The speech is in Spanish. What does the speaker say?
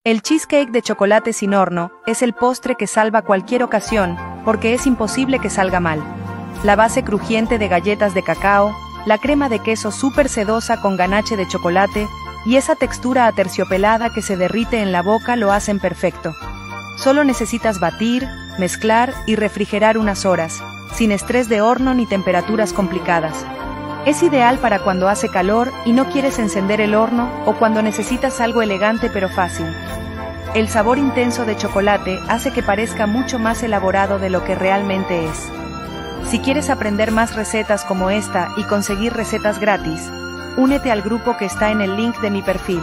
El cheesecake de chocolate sin horno es el postre que salva cualquier ocasión, porque es imposible que salga mal. La base crujiente de galletas de cacao, la crema de queso súper sedosa con ganache de chocolate, y esa textura aterciopelada que se derrite en la boca lo hacen perfecto. Solo necesitas batir, mezclar y refrigerar unas horas, sin estrés de horno ni temperaturas complicadas. Es ideal para cuando hace calor y no quieres encender el horno o cuando necesitas algo elegante pero fácil. El sabor intenso de chocolate hace que parezca mucho más elaborado de lo que realmente es. Si quieres aprender más recetas como esta y conseguir recetas gratis, únete al grupo que está en el link de mi perfil.